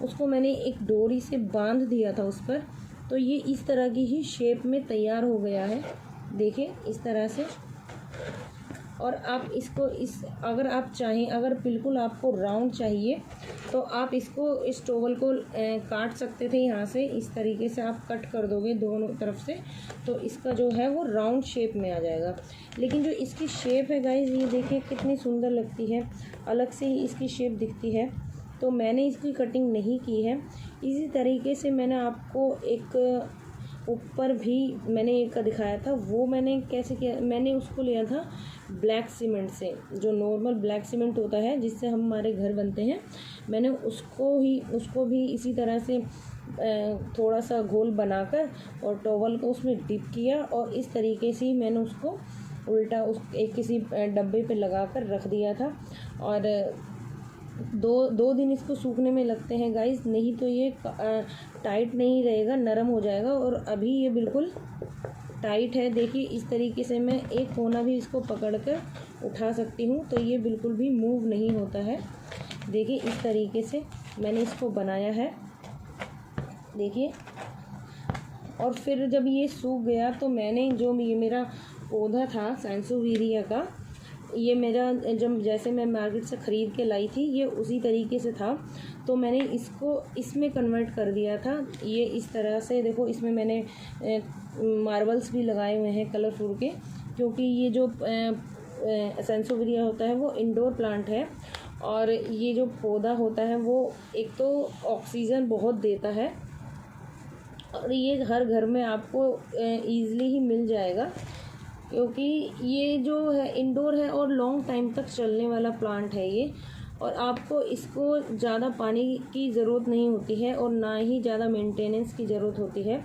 उसको मैंने एक डोरी से बांध दिया था उस पर, तो ये इस तरह की ही शेप में तैयार हो गया है। देखिए इस तरह से। और आप इसको अगर आप चाहें, अगर बिल्कुल आपको राउंड चाहिए तो आप इसको, इस टॉवल को काट सकते थे यहाँ से। इस तरीके से आप कट कर दोगे दोनों तरफ से तो इसका जो है वो राउंड शेप में आ जाएगा। लेकिन जो इसकी शेप है गाइस, ये देखिए कितनी सुंदर लगती है, अलग से ही इसकी शेप दिखती है। तो मैंने इसकी कटिंग नहीं की है। इसी तरीके से मैंने आपको एक ऊपर भी मैंने एक दिखाया था, वो मैंने कैसे किया, मैंने उसको लिया था ब्लैक सीमेंट से, जो नॉर्मल ब्लैक सीमेंट होता है जिससे हमारे घर बनते हैं। मैंने उसको भी इसी तरह से थोड़ा सा गोल बनाकर और टॉवल को उसमें डिप किया और इस तरीके से ही मैंने उसको उल्टा एक किसी डब्बे पे लगाकर रख दिया था। और दो दिन इसको सूखने में लगते हैं गाइस, नहीं तो ये टाइट नहीं रहेगा, नरम हो जाएगा। और अभी ये बिल्कुल टाइट है। देखिए इस तरीके से मैं एक कोना भी इसको पकड़कर उठा सकती हूँ तो ये बिल्कुल भी मूव नहीं होता है। देखिए इस तरीके से मैंने इसको बनाया है। देखिए, और फिर जब ये सूख गया तो मैंने जो ये मेरा पौधा था सैंसोवेरिया का, ये मेरा जब जैसे मैं मार्केट से ख़रीद के लाई थी ये उसी तरीके से था, तो मैंने इसको इसमें कन्वर्ट कर दिया था। ये इस तरह से देखो, इसमें मैंने मार्बल्स भी लगाए हुए हैं कलरफुल के, क्योंकि ये जो सैंसोवेरिया होता है वो इंडोर प्लांट है और ये जो पौधा होता है वो एक तो ऑक्सीजन बहुत देता है और ये हर घर में आपको ईज़िली ही मिल जाएगा, क्योंकि ये जो है इंडोर है और लॉन्ग टाइम तक चलने वाला प्लांट है ये। और आपको इसको ज़्यादा पानी की ज़रूरत नहीं होती है और ना ही ज़्यादा मेंटेनेंस की ज़रूरत होती है।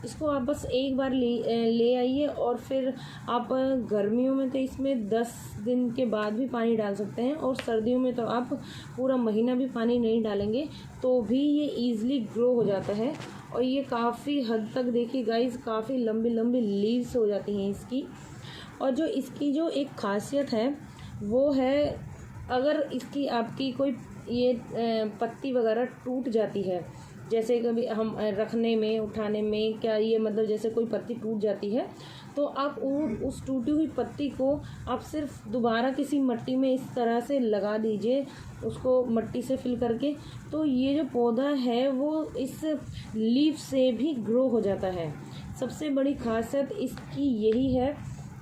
इसको आप बस एक बार ले आइए और फिर आप गर्मियों में तो इसमें 10 दिन के बाद भी पानी डाल सकते हैं और सर्दियों में तो आप पूरा महीना भी पानी नहीं डालेंगे तो भी ये ईज़िली ग्रो हो जाता है। और ये काफ़ी हद तक देखिए गाइस, काफ़ी लंबी लंबी लीव्स हो जाती हैं इसकी। और जो इसकी जो एक खासियत है वो है, अगर इसकी आपकी कोई ये पत्ती वगैरह टूट जाती है, जैसे कभी हम रखने में उठाने में क्या ये मतलब जैसे कोई पत्ती टूट जाती है तो आप उस टूटी हुई पत्ती को आप सिर्फ दोबारा किसी मिट्टी में इस तरह से लगा दीजिए, उसको मिट्टी से फिल करके, तो ये जो पौधा है वो इस लीफ से भी ग्रो हो जाता है। सबसे बड़ी खासियत इसकी यही है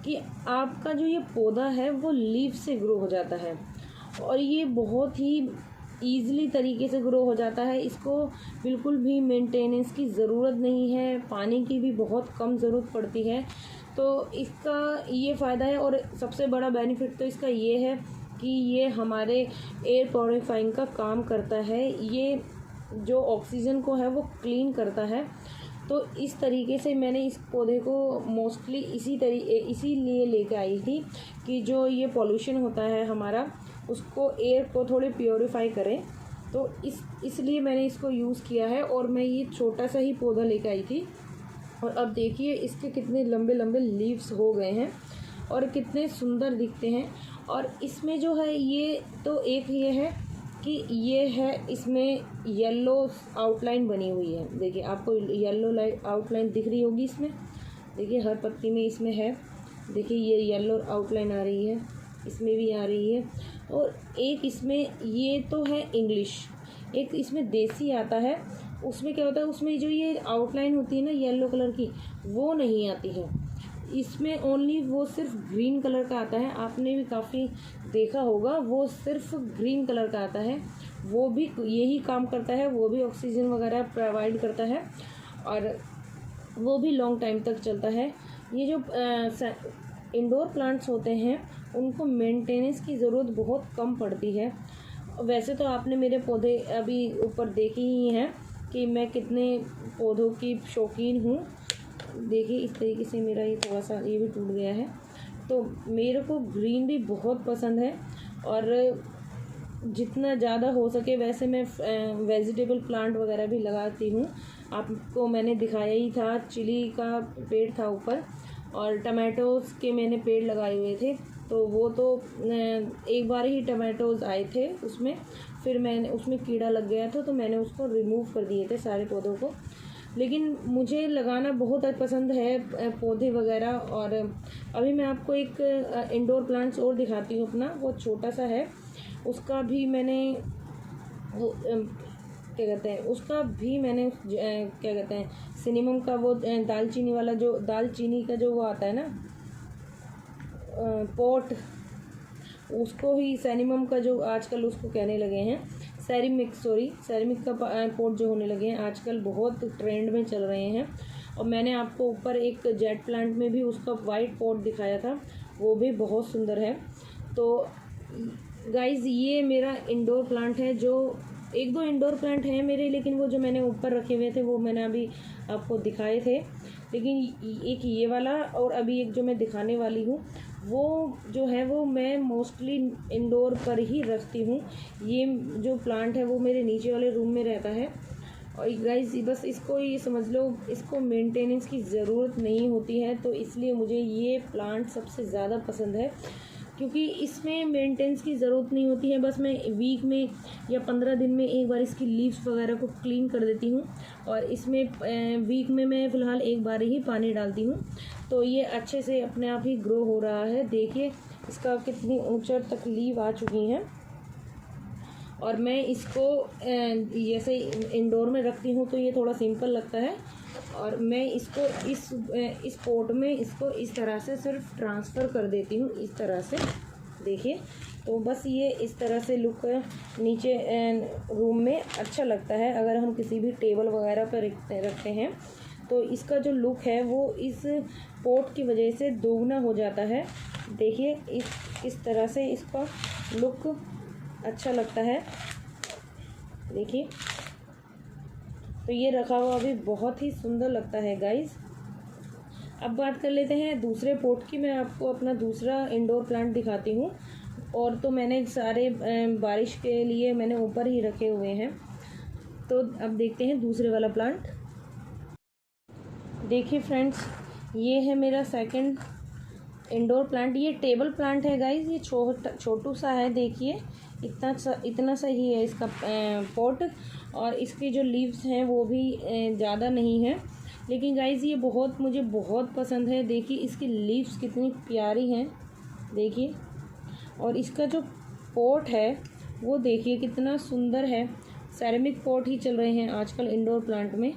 कि आपका जो ये पौधा है वो लीफ से ग्रो हो जाता है और ये बहुत ही ईज़िली तरीके से ग्रो हो जाता है। इसको बिल्कुल भी मेंटेनेंस की ज़रूरत नहीं है, पानी की भी बहुत कम ज़रूरत पड़ती है। तो इसका ये फ़ायदा है। और सबसे बड़ा बेनिफिट तो इसका ये है कि ये हमारे एयर प्योरीफाइंग का काम करता है, ये जो ऑक्सीजन को है वो क्लीन करता है। तो इस तरीके से मैंने इस पौधे को मोस्टली इसीलिए लेके आई थी कि जो ये पॉल्यूशन होता है हमारा, उसको एयर को थोड़े प्योरीफाई करें, तो इसलिए मैंने इसको यूज़ किया है। और मैं ये छोटा सा ही पौधा लेके आई थी और अब देखिए इसके कितने लंबे लंबे लीव्स हो गए हैं और कितने सुंदर दिखते हैं। और इसमें जो है ये तो एक ये है कि ये है, इसमें येलो आउटलाइन बनी हुई है। देखिए आपको येलो आउटलाइन दिख रही होगी इसमें, देखिए हर पत्ती में इसमें है, देखिए ये येलो आउटलाइन आ रही है, इसमें भी आ रही है। और एक इसमें ये तो है इंग्लिश, एक इसमें देसी आता है, उसमें क्या होता है, उसमें जो ये आउटलाइन होती है ना येलो कलर की, वो नहीं आती है। इसमें ओनली वो सिर्फ ग्रीन कलर का आता है, आपने भी काफ़ी देखा होगा, वो सिर्फ ग्रीन कलर का आता है। वो भी यही काम करता है, वो भी ऑक्सीजन वगैरह प्रोवाइड करता है और वो भी लॉन्ग टाइम तक चलता है। ये जो इंडोर प्लांट्स होते हैं उनको मेंटेनेंस की ज़रूरत बहुत कम पड़ती है। वैसे तो आपने मेरे पौधे अभी ऊपर देखे ही हैं कि मैं कितने पौधों की शौकीन हूँ। देखिए इस तरीके से मेरा ये थोड़ा सा ये भी टूट गया है। तो मेरे को ग्रीन भी बहुत पसंद है और जितना ज़्यादा हो सके वैसे मैं वेजिटेबल प्लांट वगैरह भी लगाती हूँ। आपको मैंने दिखाया ही था, चिली का पेड़ था ऊपर और टमाटोज़ के मैंने पेड़ लगाए हुए थे। तो वो तो एक बार ही टमाटोज़ आए थे उसमें, फिर मैंने उसमें कीड़ा लग गया था तो मैंने उसको रिमूव कर दिए थे सारे पौधों को। लेकिन मुझे लगाना बहुत पसंद है पौधे वगैरह। और अभी मैं आपको एक इंडोर प्लांट्स और दिखाती हूँ अपना, वो छोटा सा है, उसका भी मैंने वो क्या कहते हैं, उसका भी मैंने क्या कहते हैं सिनेमम का वो दालचीनी वाला, जो दालचीनी का जो वो आता है ना पॉट, उसको ही सैनिमम का जो आजकल उसको कहने लगे हैं, सेरेमिक का पॉट जो होने लगे हैं आजकल, बहुत ट्रेंड में चल रहे हैं। और मैंने आपको ऊपर एक जेट प्लांट में भी उसका वाइट पॉट दिखाया था, वो भी बहुत सुंदर है। तो गाइज़ ये मेरा इंडोर प्लांट है, जो एक दो इंडोर प्लांट हैं मेरे, लेकिन वो जो मैंने ऊपर रखे हुए थे वो मैंने अभी आपको दिखाए थे। लेकिन एक ये वाला और अभी एक जो मैं दिखाने वाली हूँ वो जो है वो मैं मोस्टली इंडोर पर ही रखती हूँ। ये जो प्लांट है वो मेरे नीचे वाले रूम में रहता है। और गाइस बस इसको ये समझ लो, इसको मेंटेनेंस की ज़रूरत नहीं होती है, तो इसलिए मुझे ये प्लांट सबसे ज़्यादा पसंद है, क्योंकि इसमें मेंटेनेंस की ज़रूरत नहीं होती है। बस मैं वीक में या 15 दिन में एक बार इसकी लीव्स वगैरह को क्लीन कर देती हूँ और इसमें वीक में मैं फ़िलहाल एक बार ही पानी डालती हूँ। तो ये अच्छे से अपने आप ही ग्रो हो रहा है। देखिए इसका कितनी ऊंचा तक लीव आ चुकी हैं। और मैं इसको जैसे इंडोर में रखती हूँ तो ये थोड़ा सिंपल लगता है, और मैं इसको इस पॉट में इसको इस तरह से सिर्फ ट्रांसफ़र कर देती हूँ, इस तरह से। देखिए तो बस ये इस तरह से लुक नीचे रूम में अच्छा लगता है। अगर हम किसी भी टेबल वगैरह पर रखते हैं तो इसका जो लुक है वो इस पॉट की वजह से दोगुना हो जाता है। देखिए इस तरह से इसका लुक अच्छा लगता है। देखिए तो ये रखा हुआ भी बहुत ही सुंदर लगता है गाइस। अब बात कर लेते हैं दूसरे पॉट की। मैं आपको अपना दूसरा इंडोर प्लांट दिखाती हूँ। और तो मैंने सारे बारिश के लिए मैंने ऊपर ही रखे हुए हैं। तो अब देखते हैं दूसरे वाला प्लांट। देखिए फ्रेंड्स, ये है मेरा सेकंड इंडोर प्लांट। ये टेबल प्लांट है गाइस, ये छोटू सा है। देखिए इतना सा ही है इसका पॉट, और इसकी जो लीव्स हैं वो भी ज़्यादा नहीं है। लेकिन गाइस ये मुझे बहुत पसंद है। देखिए इसकी लीव्स कितनी प्यारी हैं, देखिए। और इसका जो पॉट है वो देखिए कितना सुंदर है। सेरेमिक पॉट ही चल रहे हैं आजकल इंडोर प्लांट में।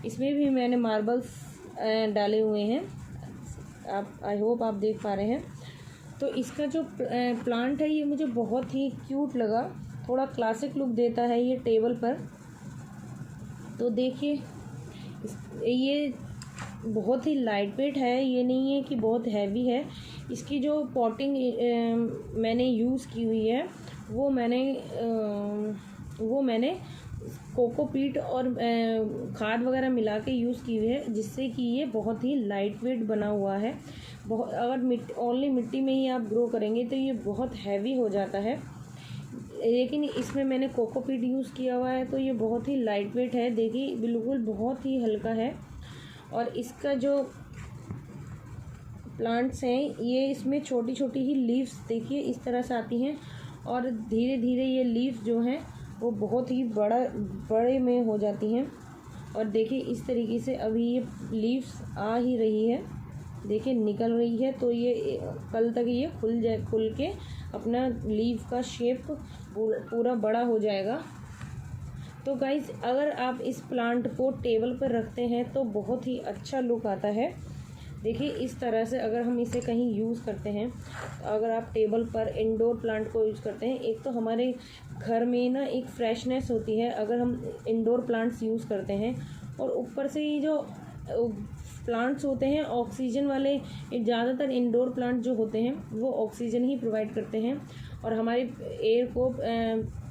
इसमें भी मैंने मार्बल्स डाले हुए हैं, आप आई होप आप देख पा रहे हैं। तो इसका जो प्लांट है ये मुझे बहुत ही क्यूट लगा, थोड़ा क्लासिक लुक देता है ये टेबल पर। तो देखिए ये बहुत ही लाइट वेट है, ये नहीं है कि बहुत हैवी है। इसकी जो पॉटिंग मैंने यूज़ की हुई है वो मैंने कोकोपीट और खाद वगैरह मिला के यूज़ की हुई है, जिससे कि ये बहुत ही लाइट वेट बना हुआ है। अगर ओनली मिट्टी में ही आप ग्रो करेंगे तो ये बहुत हैवी हो जाता है, लेकिन इसमें मैंने कोकोपीट यूज़ किया हुआ है तो ये बहुत ही लाइट वेट है। देखिए बिल्कुल बहुत ही हल्का है। और इसका जो प्लांट्स हैं ये इसमें छोटी छोटी ही लीव्स देखिए इस तरह से आती हैं, और धीरे धीरे ये लीव्स जो हैं वो बहुत ही बड़े में हो जाती हैं। और देखिए इस तरीके से अभी ये लीव्स आ ही रही है, देखिए निकल रही है। तो ये कल तक ये खुल के अपना लीव का शेप पूरा बड़ा हो जाएगा। तो गाइज अगर आप इस प्लांट को टेबल पर रखते हैं तो बहुत ही अच्छा लुक आता है। देखिए इस तरह से अगर हम इसे कहीं यूज़ करते हैं, अगर आप टेबल पर इंडोर प्लांट को यूज़ करते हैं, एक तो हमारे घर में ना एक फ्रेशनेस होती है अगर हम इंडोर प्लांट्स यूज़ करते हैं, और ऊपर से ये जो प्लांट्स होते हैं ऑक्सीजन वाले, ज़्यादातर इंडोर प्लांट जो होते हैं वो ऑक्सीजन ही प्रोवाइड करते हैं और हमारे एयर को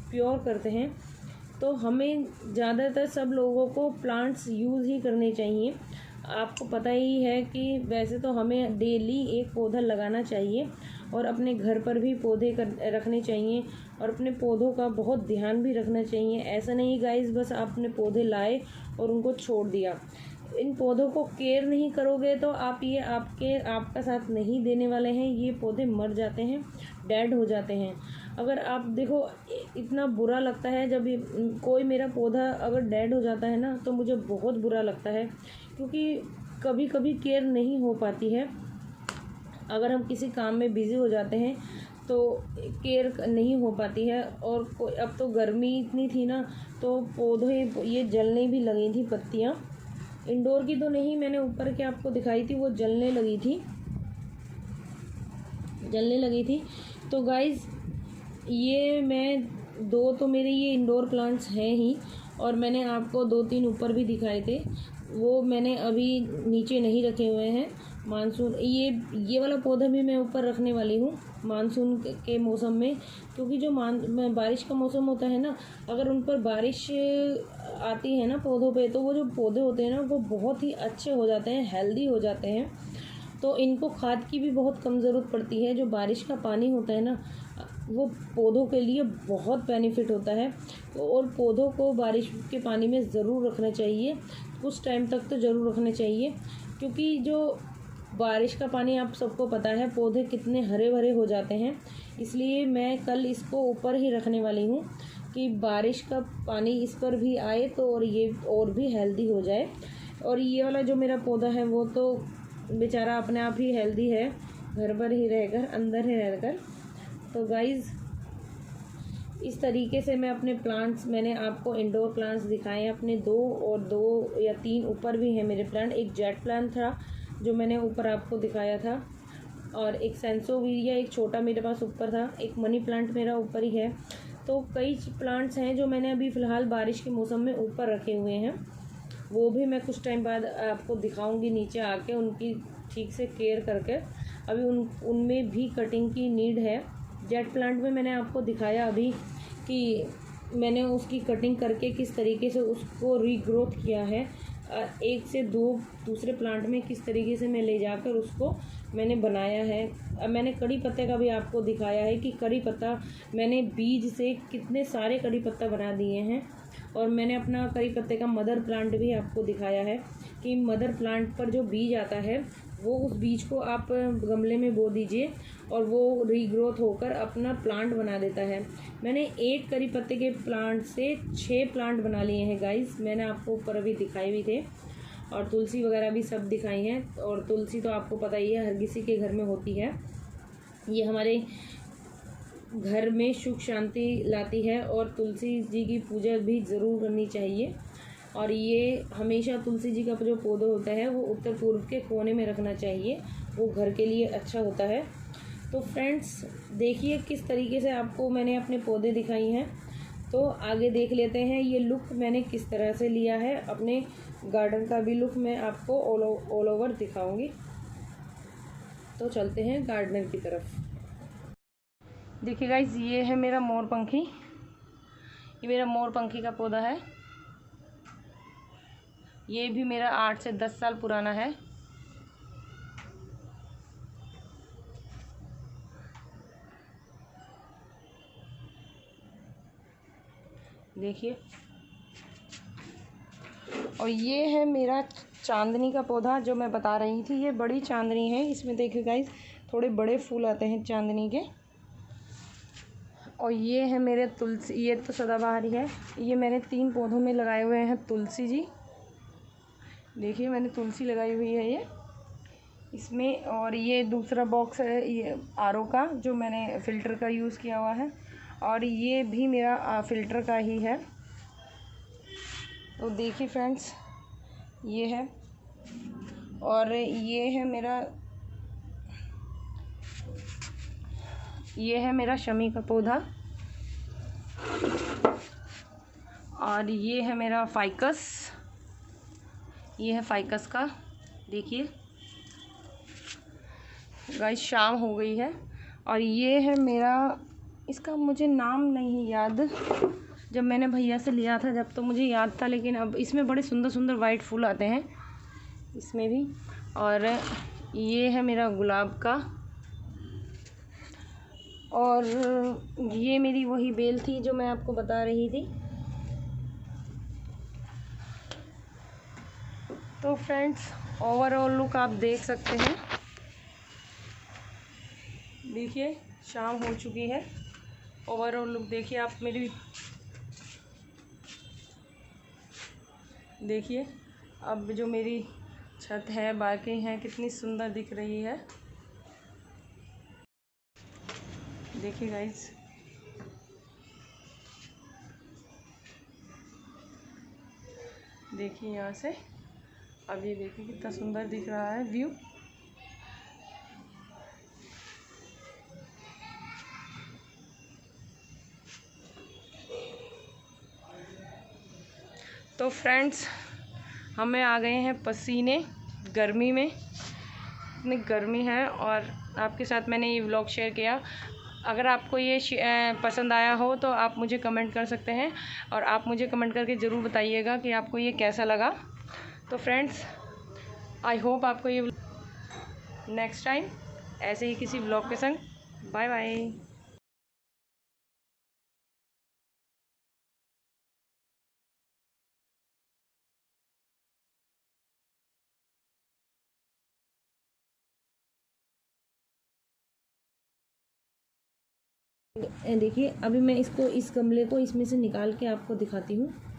प्योर करते हैं। तो हमें ज़्यादातर सब लोगों को प्लांट्स यूज़ ही करने चाहिए। आपको पता ही है कि वैसे तो हमें डेली एक पौधा लगाना चाहिए और अपने घर पर भी पौधे रखने चाहिए और अपने पौधों का बहुत ध्यान भी रखना चाहिए। ऐसा नहीं गाइस बस आपने पौधे लाए और उनको छोड़ दिया। इन पौधों को केयर नहीं करोगे तो आपका साथ नहीं देने वाले हैं। ये पौधे मर जाते हैं, डेड हो जाते हैं। अगर आप देखो इतना बुरा लगता है जब कोई मेरा पौधा अगर डेड हो जाता है ना, तो मुझे बहुत बुरा लगता है, क्योंकि कभी कभी केयर नहीं हो पाती है। अगर हम किसी काम में बिज़ी हो जाते हैं तो केयर नहीं हो पाती है। और अब तो गर्मी इतनी थी ना, तो पौधे ये जलने भी लगी थी, पत्तियाँ इंडोर की तो नहीं, मैंने ऊपर के आपको दिखाई थी, वो जलने लगी थी। तो गाइज़ ये मैं तो मेरे ये इंडोर प्लांट्स हैं ही, और मैंने आपको 2-3 ऊपर भी दिखाए थे, वो मैंने अभी नीचे नहीं रखे हुए हैं। मानसून ये वाला पौधा भी मैं ऊपर रखने वाली हूँ मानसून के मौसम में, क्योंकि जो बारिश का मौसम होता है ना, अगर उन पर बारिश आती है ना पौधों पे, तो वो जो पौधे होते हैं ना वो बहुत ही अच्छे हो जाते हैं, हेल्दी हो जाते हैं। तो इनको खाद की भी बहुत कम ज़रूरत पड़ती है। जो बारिश का पानी होता है ना, वो पौधों के लिए बहुत बेनिफिट होता है, और पौधों को बारिश के पानी में ज़रूर रखना चाहिए, कुछ टाइम तक तो ज़रूर रखना चाहिए, क्योंकि जो बारिश का पानी आप सबको पता है पौधे कितने हरे भरे हो जाते हैं। इसलिए मैं कल इसको ऊपर ही रखने वाली हूँ कि बारिश का पानी इस पर भी आए तो और ये और भी हेल्दी हो जाए। और ये वाला जो मेरा पौधा है वो तो बेचारा अपने आप ही हेल्दी है, घर पर ही रहकर, अंदर ही रहकर। तो गाइज़ इस तरीके से मैं अपने प्लांट्स, मैंने आपको इंडोर प्लांट्स दिखाए हैं अपने 2 या 3 ऊपर भी हैं मेरे प्लांट। एक जेट प्लांट था जो मैंने ऊपर आपको दिखाया था, और एक सेंसोविरिया एक छोटा मेरे पास ऊपर था, एक मनी प्लांट मेरा ऊपर ही है। तो कई प्लांट्स हैं जो मैंने अभी फ़िलहाल बारिश के मौसम में ऊपर रखे हुए हैं, वो भी मैं कुछ टाइम बाद आपको दिखाऊंगी नीचे आके, उनकी ठीक से केयर करके। अभी उनमें भी कटिंग की नीड है। जेट प्लांट में मैंने आपको दिखाया अभी कि मैंने उसकी कटिंग करके किस तरीके से उसको रीग्रोथ किया है, 1 से 2 दूसरे प्लांट में किस तरीके से मैं ले जाकर उसको मैंने बनाया है। अब मैंने कड़ी पत्ते का भी आपको दिखाया है कि कड़ी पत्ता मैंने बीज से कितने सारे कड़ी पत्ता बना दिए हैं। और मैंने अपना कड़ी पत्ते का मदर प्लांट भी आपको दिखाया है कि मदर प्लांट पर जो बीज आता है वो उस बीज को आप गमले में बो दीजिए और वो रीग्रोथ होकर अपना प्लांट बना देता है। मैंने 1 कड़ी पत्ते के प्लांट से 6 प्लांट बना लिए हैं गाइस, मैंने आपको ऊपर अभी दिखाए भी थे, और तुलसी वगैरह भी सब दिखाई हैं। और तुलसी तो आपको पता ही है हर किसी के घर में होती है, ये हमारे घर में सुख शांति लाती है, और तुलसी जी की पूजा भी ज़रूर करनी चाहिए। और ये हमेशा तुलसी जी का जो पौधा होता है वो उत्तर पूर्व के कोने में रखना चाहिए, वो घर के लिए अच्छा होता है। तो फ्रेंड्स देखिए किस तरीके से आपको मैंने अपने पौधे दिखाई हैं। तो आगे देख लेते हैं ये लुक मैंने किस तरह से लिया है। अपने गार्डन का भी लुक मैं आपको ऑल ओवर दिखाऊंगी। तो चलते हैं गार्डनर की तरफ। देखिए गाइस ये है मेरा मोरपंखी, ये मेरा मोरपंखी का पौधा है। ये भी मेरा 8 से 10 साल पुराना है। देखिए, और ये है मेरा चांदनी का पौधा जो मैं बता रही थी, ये बड़ी चांदनी है। इसमें देखिए गाइस थोड़े बड़े फूल आते हैं चांदनी के। और ये है मेरे तुलसी, ये तो सदाबहारी है। ये मैंने 3 पौधों में लगाए हुए हैं तुलसी जी। देखिए मैंने तुलसी लगाई हुई है ये इसमें। और ये दूसरा बॉक्स है ये आरओ का, जो मैंने फ़िल्टर का यूज़ किया हुआ है, और ये भी मेरा फ़िल्टर का ही है। तो देखिए फ्रेंड्स ये है, और ये है मेरा शमी का पौधा। और ये है मेरा फाइकस, ये है फाइकस का। देखिए गाइस शाम हो गई है। और ये है मेरा, इसका मुझे नाम नहीं याद, जब मैंने भैया से लिया था जब तो मुझे याद था, लेकिन अब इसमें बड़े सुंदर सुंदर वाइट फूल आते हैं इसमें भी। और ये है मेरा गुलाब का। और ये मेरी वही बेल थी जो मैं आपको बता रही थी। तो फ्रेंड्स ओवरऑल लुक आप देख सकते हैं। देखिए शाम हो चुकी है। ओवरऑल लुक देखिए आप मेरी, देखिए अब जो मेरी छत है, बाकी हैं, कितनी सुंदर दिख रही है। देखिए गाइस, देखिए यहाँ से अब ये देखिए कितना सुंदर दिख रहा है व्यू। तो फ्रेंड्स हमें आ गए हैं पसीने गर्मी में, इतनी गर्मी है और आपके साथ मैंने ये व्लॉग शेयर किया। अगर आपको ये पसंद आया हो तो आप मुझे कमेंट कर सकते हैं, और आप मुझे कमेंट करके ज़रूर बताइएगा कि आपको ये कैसा लगा। तो फ्रेंड्स आई होप आपको ये नेक्स्ट टाइम ऐसे ही किसी व्लॉग के संग। Bye bye. देखिए अभी मैं इसको, इस गमले को इसमें से निकाल के आपको दिखाती हूँ।